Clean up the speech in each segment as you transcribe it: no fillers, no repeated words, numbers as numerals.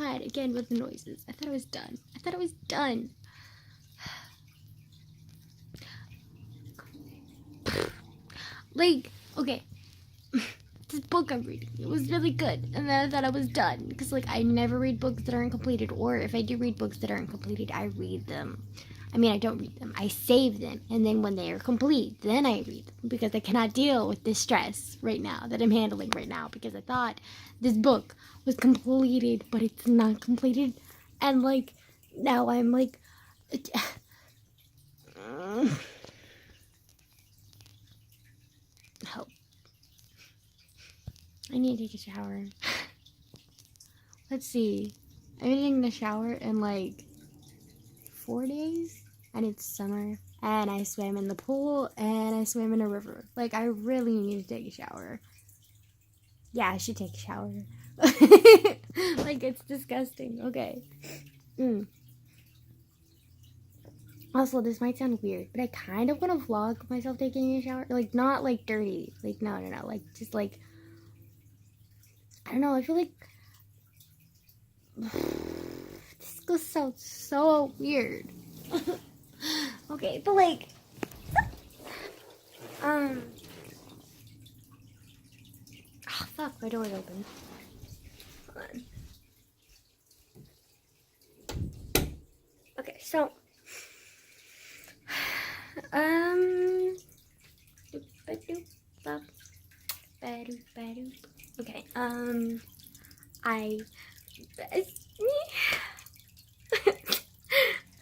iPad again with the noises. I thought I was done. Like, okay. This book I'm reading, it was really good, and then I thought I was done, because, like, I never read books that aren't completed, or if I do read books that aren't completed, I read them. I mean, I don't read them, I save them, and then when they are complete, then I read them, because I cannot deal with this stress right now, that I'm handling right now, because I thought this book was completed, but it's not completed, and, like, now I'm, like, help. I need to take a shower. Let's see. I'm taking a shower in like 4 days, and it's summer, and I swam in the pool, and I swam in a river. Like, I really need to take a shower. Yeah, I should take a shower. Like, it's disgusting. Okay. Also, this might sound weird, but I kind of want to vlog myself taking a shower. Like, not like dirty. Like, no. Like, just like, I don't know. I feel like this gonna sound so weird. Okay, but like, oh fuck, my door's open. Hold on. Okay, so, okay, I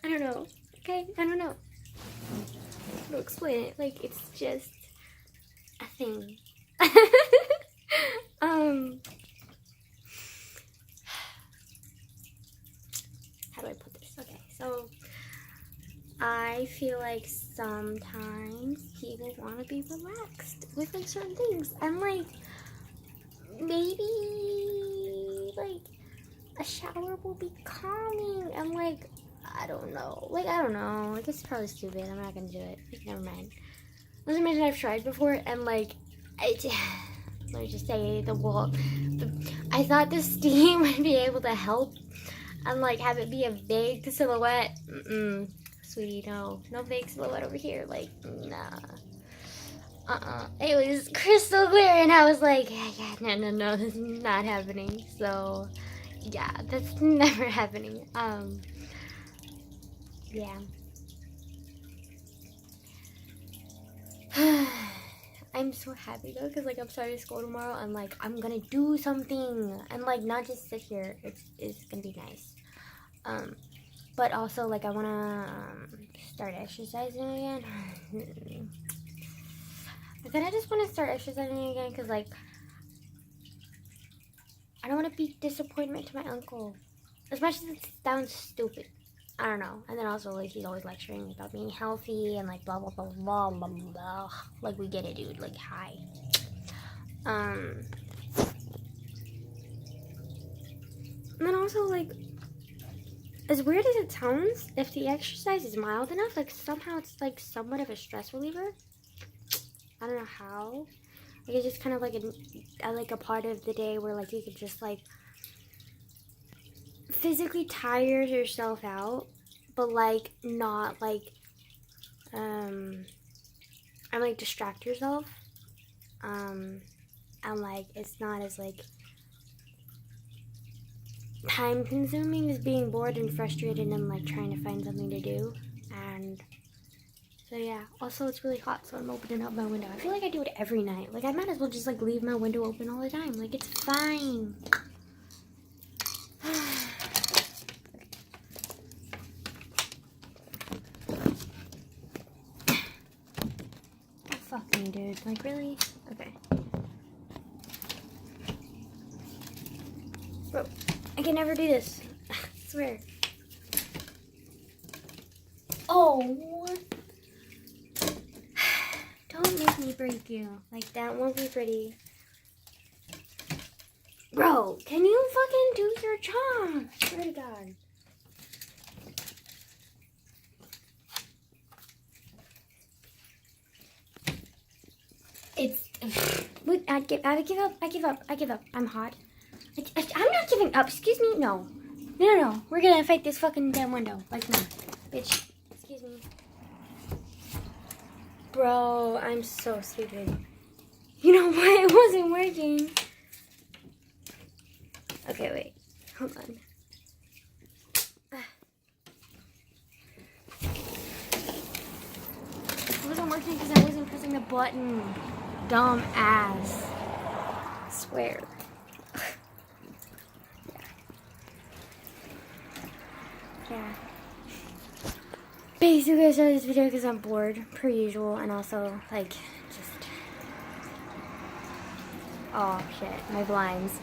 don't know, okay, I don't know. I'll explain it, like, it's just a thing. How do I put this? Okay, so I feel like sometimes people want to be relaxed with like certain things, and like maybe like a shower will be calming, and like I don't know, like it's probably stupid. I'm not gonna do it. Never mind. Not to mention I've tried before, and like let me just say I thought the steam would be able to help and like have it be a vague silhouette. Sweetie, no vague silhouette over here. Like, nah. It was crystal clear, and I was like, yeah, no, this is not happening. So, yeah, that's never happening. Yeah. I'm so happy though, because like I'm starting school tomorrow, and like I'm gonna do something, and like not just sit here. It's gonna be nice. But also like I wanna start exercising again. I kind of just want to start exercising again, because like I don't want to be disappointment to my uncle, as much as it sounds stupid. I don't know. And then also, like, he's always lecturing about being healthy and, like, blah, blah, blah, blah, blah, blah. Like, we get it, dude. Like, hi. And then also, like, as weird as it sounds, if the exercise is mild enough, like, somehow it's, like, somewhat of a stress reliever. I don't know how. Like, it's just kind of like a part of the day where, like, you could just, like, physically tire yourself out, but like not like and like distract yourself, and like it's not as like time consuming as being bored and frustrated and like trying to find something to do. And so yeah, also it's really hot, so I'm opening up my window. I feel like I do it every night. Like I might as well just like leave my window open all the time. Like it's fine. Fuck me, dude. Like, really? Okay. Bro, I can never do this. I swear. Oh! Don't make me break you. Like, that won't be pretty. Bro, can you fucking do your job? Swear to God. It's... I give up. I'm hot. I'm not giving up. Excuse me? No. No. We're gonna fight this fucking damn window. Like, no. Bitch. Excuse me. Bro, I'm so stupid. You know what? It wasn't working. Okay, wait. Hold on. It wasn't working because I wasn't pressing the button. Dumb ass. I swear. Yeah. Basically, I started this video because I'm bored, per usual, and also, like, just... Oh, shit. My blinds.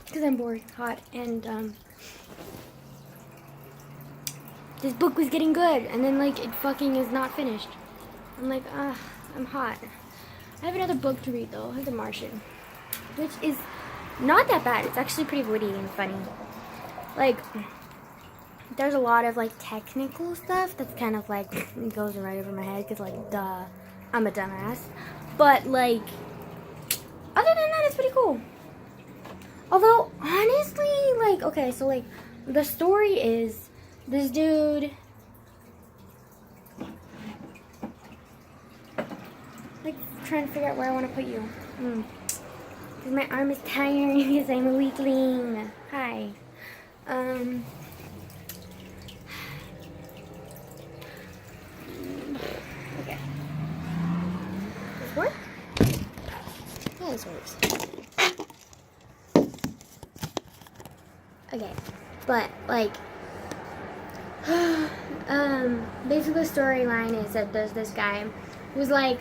Because I'm bored, hot, and, this book was getting good, and then, like, it fucking is not finished. I'm like, I'm hot. I have another book to read, though. I have The Martian, which is not that bad. It's actually pretty witty and funny. Like, there's a lot of, like, technical stuff that's kind of, like, it goes right over my head, because, like, duh, I'm a dumbass. But, like, other than that, it's pretty cool. Although, honestly, like, okay, so, like, the story is this dude, like, trying to figure out where I want to put you. Because my arm is tired because I'm a weakling. Hi. Okay. This work? Yeah, this works. Okay, but, like, basically the storyline is that there's this guy who's, like,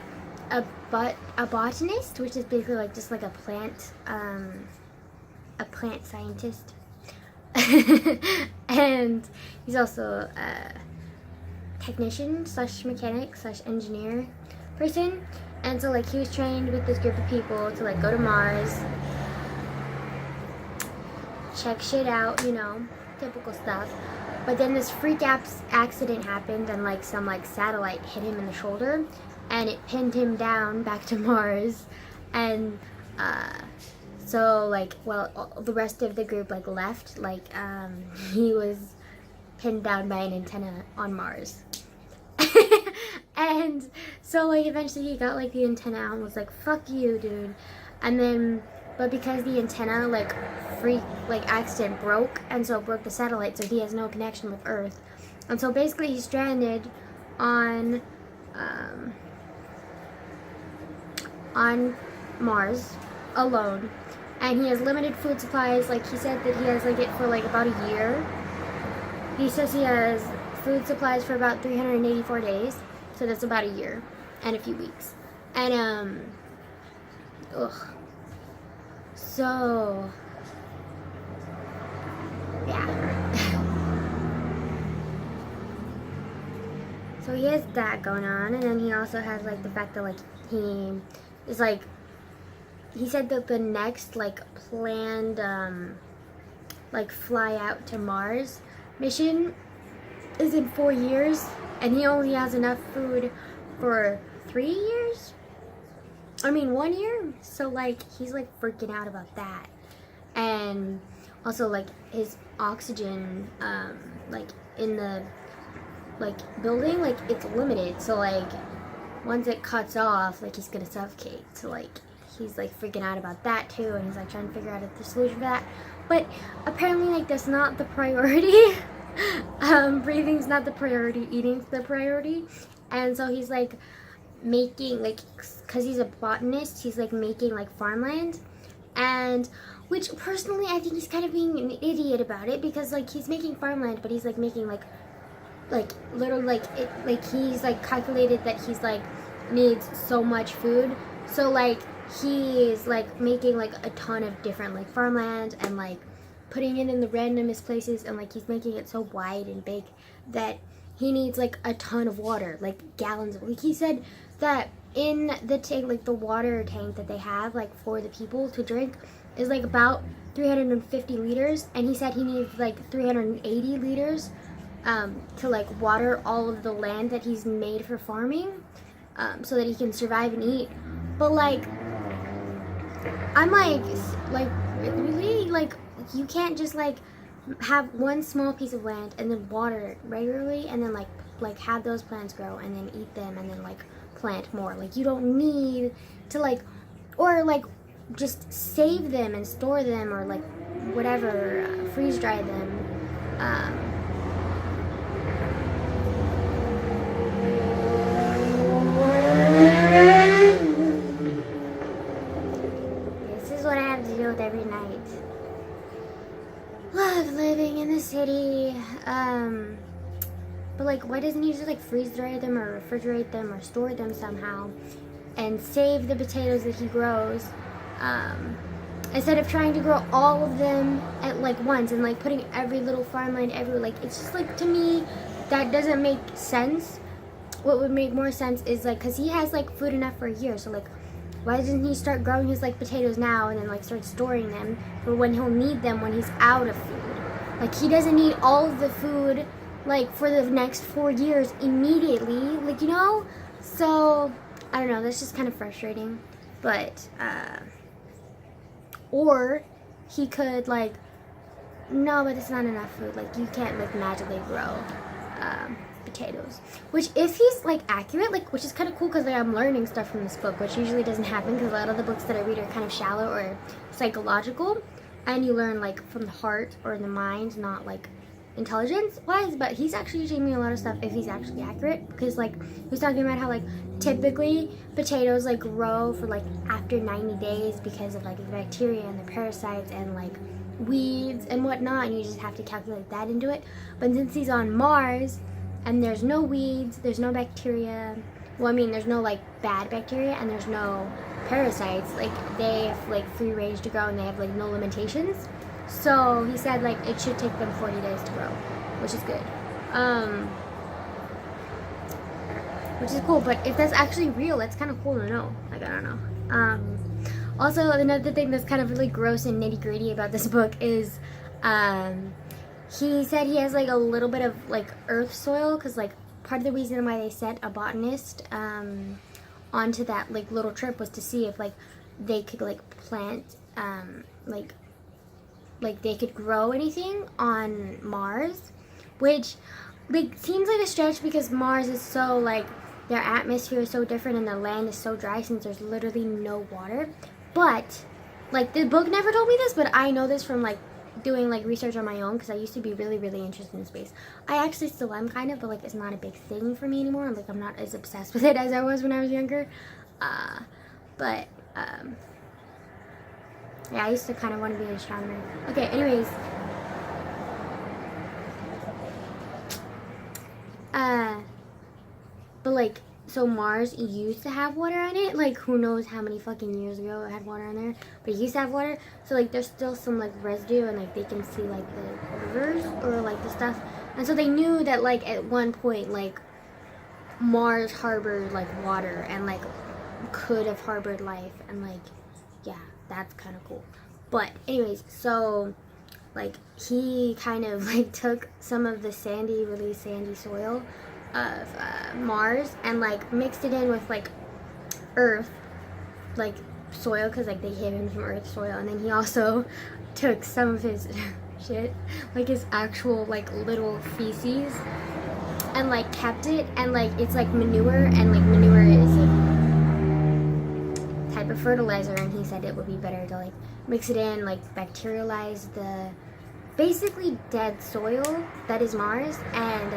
a botanist, which is basically, like, just, like, a plant scientist. And he's also a technician / mechanic / engineer person. And so, like, he was trained with this group of people to, like, go to Mars, check shit out, you know, typical stuff. But then this freak accident happened, and, like, some, like, satellite hit him in the shoulder, and it pinned him down back to Mars. And so, like, well, the rest of the group, like, left. Like, he was pinned down by an antenna on Mars. And so, like, eventually he got, like, the antenna out and was like, fuck you, dude. And then, but because the antenna, like, accident broke, and so it broke the satellite, so he has no connection with Earth. And so basically he's stranded on Mars alone, and he has limited food supplies. Like, he said that he has, like, it for, like, about a year. He says he has food supplies for about 384 days, so that's about a year and a few weeks. And so yeah. So he has that going on, and then he also has, like, the fact that, like, he is, like, he said that the next, like, planned like, fly out to Mars mission is in 4 years, and he only has enough food for 3 years. I mean, 1 year. So, like, he's, like, freaking out about that. And also, like, his oxygen, like, in the, like, building, like, it's limited. So, like, once it cuts off, like, he's gonna suffocate. So, like, he's, like, freaking out about that, too. And he's, like, trying to figure out the solution for that. But apparently, like, that's not the priority. Breathing's not the priority. Eating's the priority. And so he's, like, making, like, because he's a botanist, he's, like, making, like, farmland. And, which, personally, I think he's kind of being an idiot about it, because, like, he's making farmland, but he's, like, making, like, little, like, it, like, he's, like, calculated that he's, like, needs so much food. So, like, he's, like, making, like, a ton of different, like, farmland, and, like, putting it in the randomest places, and, like, he's making it so wide and big that he needs, like, a ton of water, like, gallons of, like, he said that in the tank, like, the water tank that they have, like, for the people to drink is, like, about 350 liters, and he said he needs, like, 380 liters to, like, water all of the land that he's made for farming, so that he can survive and eat. But like, I'm like really, like, you can't just like have one small piece of land and then water it regularly and then like have those plants grow and then eat them and then like plant more. Like, you don't need to like, or like just save them and store them or like whatever, freeze dry them. This is what I have to deal with every night. Love living in the city. But like, why doesn't he just like freeze dry them or refrigerate them or store them somehow and save the potatoes that he grows, instead of trying to grow all of them at like once and like putting every little farmland everywhere? Like, it's just like, to me, that doesn't make sense. What would make more sense is like, because he has like food enough for a year, so like, why doesn't he start growing his like potatoes now and then like start storing them for when he'll need them when he's out of food? Like, he doesn't need all of the food like for the next 4 years immediately, like, you know? So I don't know, that's just kind of frustrating. But or he could like, no, but it's not enough food, like you can't like magically grow potatoes. Which, if he's like accurate, like, which is kind of cool, because like, I'm learning stuff from this book, which usually doesn't happen because a lot of the books that I read are kind of shallow or psychological, and you learn like from the heart or the mind, not like intelligence wise. But he's actually teaching me a lot of stuff if he's actually accurate, because like he was talking about how like typically potatoes like grow for like after 90 days because of like the bacteria and the parasites and like weeds and whatnot, and you just have to calculate that into it. But since he's on Mars and there's no weeds, there's no bacteria, well, I mean, there's no like bad bacteria and there's no parasites, like they have like free range to grow and they have like no limitations. So he said like it should take them 40 days to grow, which is good. Which is cool. But if that's actually real, that's kind of cool to know. Like, I don't know. Also, another thing that's kind of really gross and nitty gritty about this book is he said he has like a little bit of like earth soil, because like part of the reason why they sent a botanist onto that like little trip was to see if like they could like plant like they could grow anything on Mars, which like seems like a stretch because Mars is so like, their atmosphere is so different and the land is so dry since there's literally no water. But like, the book never told me this, but I know this from like doing like research on my own, because I used to be really interested in space. I actually still am kind of, but like it's not a big thing for me anymore. Like, I'm not as obsessed with it as I was when I was younger. Yeah, I used to kind of want to be an astronomer. Okay, anyways. But like, so Mars used to have water on it. Like, who knows how many fucking years ago it had water on there. But it used to have water. So like, there's still some like residue, and like they can see like the rivers or like the stuff. And so they knew that like at one point like Mars harbored like water and like could have harbored life, and like, yeah, that's kind of cool. But anyways, so like he kind of like took some of the really sandy soil of Mars and like mixed it in with like earth, like soil, because like they gave him some earth soil. And then he also took some of his shit, like his actual like little feces, and like kept it, and like it's like manure, and like manure is a type of fertilizer, and he said it would be better to like mix it in, like bacterialize the basically dead soil that is Mars, and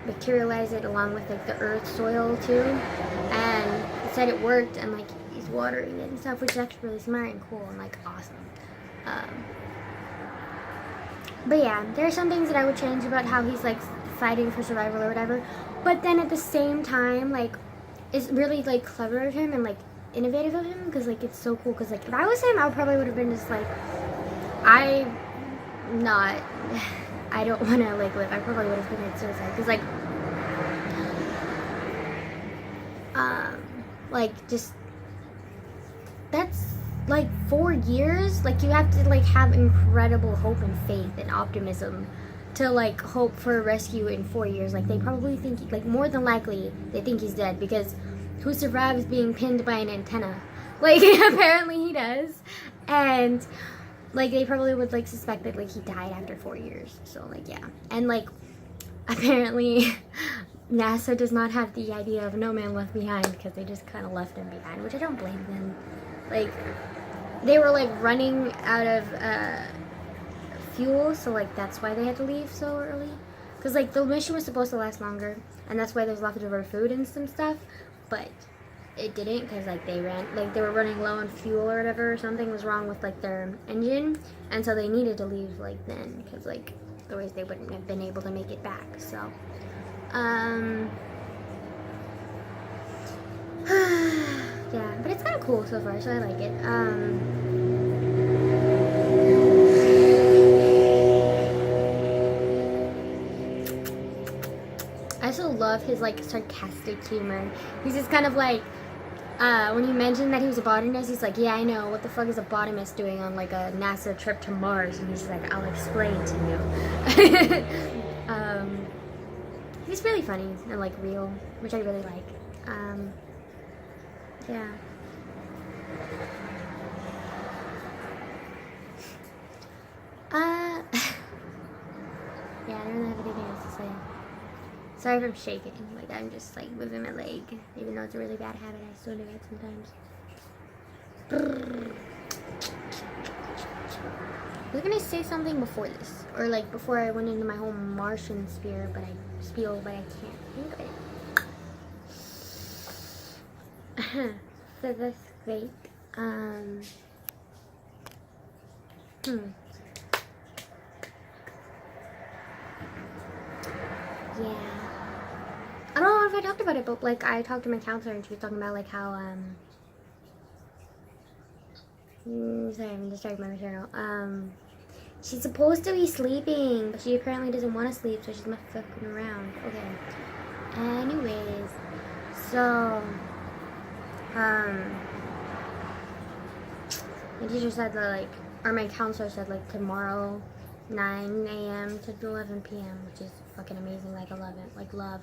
bacterialize it along with like the earth soil too. And he said it worked, and like he's watering it and stuff, which is actually really smart and cool and like awesome. But yeah, there are some things that I would change about how he's like fighting for survival or whatever. But then at the same time, like, it's really like clever of him and like innovative of him, because like it's so cool. Because like if I was him, I probably would have been just like, I don't want to like live. I probably would have committed suicide, because like just that's like 4 years. Like, you have to like have incredible hope and faith and optimism to like hope for a rescue in 4 years. Like, they probably think, like, more than likely they think he's dead, because who survives being pinned by an antenna. Like, apparently he does. And, like, they probably would, like, suspect that, like, he died after 4 years. So, like, yeah. And, like, apparently NASA does not have the idea of no man left behind because they just kind of left him behind, which I don't blame them. Like, they were, like, running out of fuel, so, like, that's why they had to leave so early. Because, like, the mission was supposed to last longer, and that's why there's leftover food and some stuff, but it didn't, because, like, they were running low on fuel or whatever, or something was wrong with, like, their engine, and so they needed to leave, like, then, because, like, otherwise they wouldn't have been able to make it back, so, yeah, but it's kind of cool so far, so I like it, I also love his, like, sarcastic humor. He's just kind of like, when he mentioned that he was a botanist, he's like, yeah, I know. What the fuck is a botanist doing on, like, a NASA trip to Mars? And he's like, I'll explain to you. He's really funny and, like, real, which I really like. Yeah. Yeah, I don't have anything else to say. Sorry if I'm shaking, like I'm just like moving my leg, even though it's a really bad habit, I still do it sometimes. I was gonna say something before this, or like before I went into my whole Martian spiel, but I can't think of it. So that's great. Yeah. I don't know if I talked about it, but like I talked to my counselor and she was talking about like how sorry, I'm distracted by my journal. She's supposed to be sleeping, but she apparently doesn't want to sleep, so she's not fucking around. Okay. Anyways, so my teacher said that like, or my counselor said like tomorrow 9 a.m. to 11 p.m., which is fucking amazing. Like, I love it. Like, love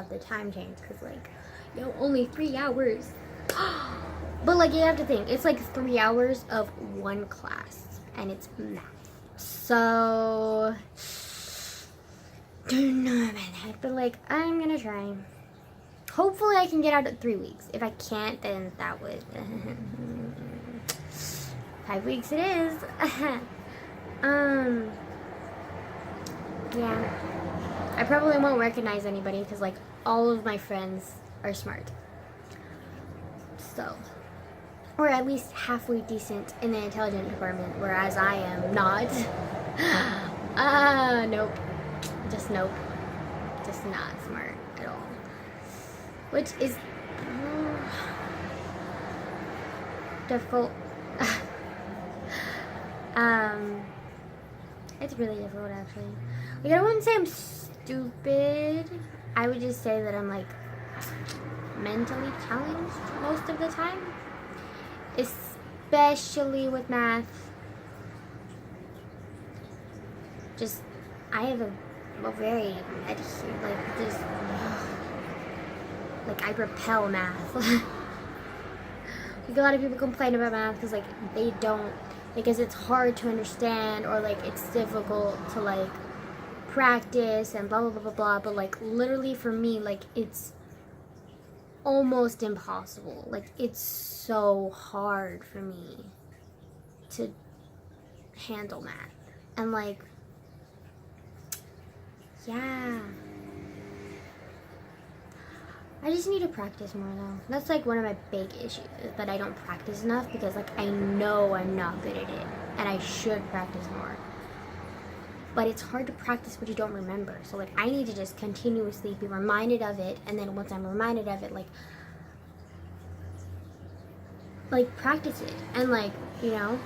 the time change. Because, like, yo, only 3 hours. But, like, you have to think. It's, like, 3 hours of one class. And it's math. So, don't know about that. But, like, I'm gonna try. Hopefully I can get out at 3 weeks. If I can't, then that would... 5 weeks it is. Yeah, I probably won't recognize anybody because like all of my friends are smart, so, or at least halfway decent in the intelligent department, whereas I am not. Nope, just not smart at all, which is difficult. It's really difficult, actually. Like, I wouldn't say I'm stupid. I would just say that I'm, like, mentally challenged most of the time. Especially with math. Just, I have a very, like, just, like, I repel math. Like, a lot of people complain about math because, like, they don't, because it's hard to understand, or like it's difficult to like practice and blah blah blah blah blah, but like literally for me, like it's almost impossible. Like it's so hard for me to handle math. And like, yeah, I just need to practice more though. That's like one of my big issues, that I don't practice enough, because like I know I'm not good at it and I should practice more. But it's hard to practice what you don't remember. So like I need to just continuously be reminded of it, and then once I'm reminded of it, like practice it, and like, you know,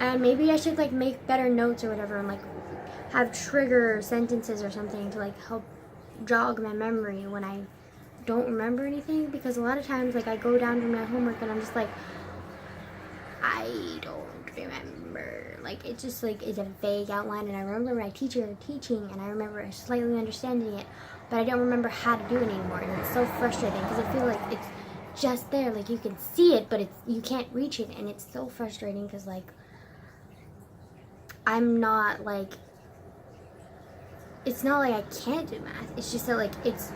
and maybe I should like make better notes or whatever, and like have trigger sentences or something to like help jog my memory when I don't remember anything, because a lot of times like I go down to my homework and I'm just like, I don't remember. Like it's just like, it's a vague outline, and I remember my teacher teaching and I remember slightly understanding it, but I don't remember how to do it anymore, and it's so frustrating because I feel like it's just there, like you can see it, but you can't reach it, and it's so frustrating because like I'm not like, it's not like I can't do math, it's just that like it's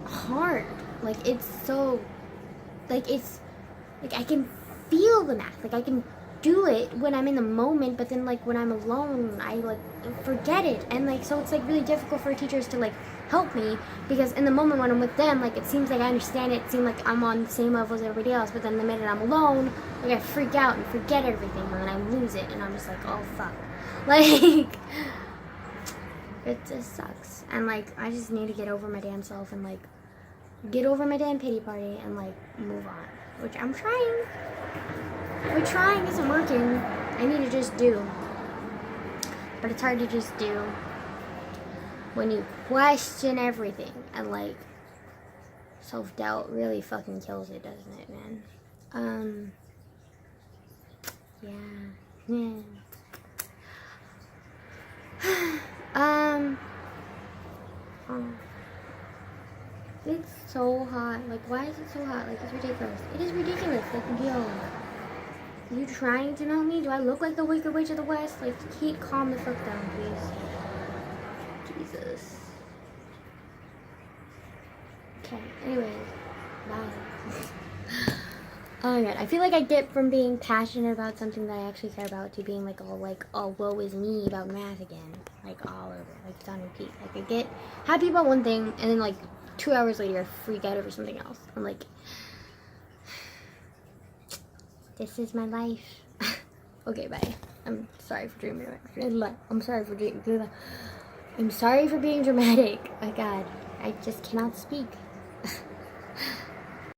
hard, like it's so, like it's like I can feel the math, like I can do it when I'm in the moment, but then like when I'm alone I like forget it, and like so it's like really difficult for teachers to like help me, because in the moment when I'm with them, like it seems like I understand it, seems like I'm on the same level as everybody else, but then the minute I'm alone, like I freak out and forget everything, and then I lose it, and I'm just like, oh fuck, like it just sucks, and like I just need to get over my damn self and like get over my damn pity party and like move on, which I'm trying. But trying isn't working. I need to just do. But it's hard to just do when you question everything, and like self-doubt really fucking kills it, doesn't it, man? Yeah. It's so hot. Like, why is it so hot? Like, it's ridiculous. It is ridiculous. Like, yo. You trying to know me? Do I look like the Wicked Witch of the West? Like, keep calm the fuck down, please. Jesus. Okay, anyways. Bye. Oh my god, I feel like I get from being passionate about something that I actually care about to being like, oh, woe is me about math again. Like, all over. Like, it's on repeat. Like, I get happy about one thing, and then, like, 2 hours later, I freak out over something else. I'm like, this is my life. Okay, bye. I'm sorry for dreaming. I'm sorry for dreaming. I'm sorry for being dramatic. My god, I just cannot speak.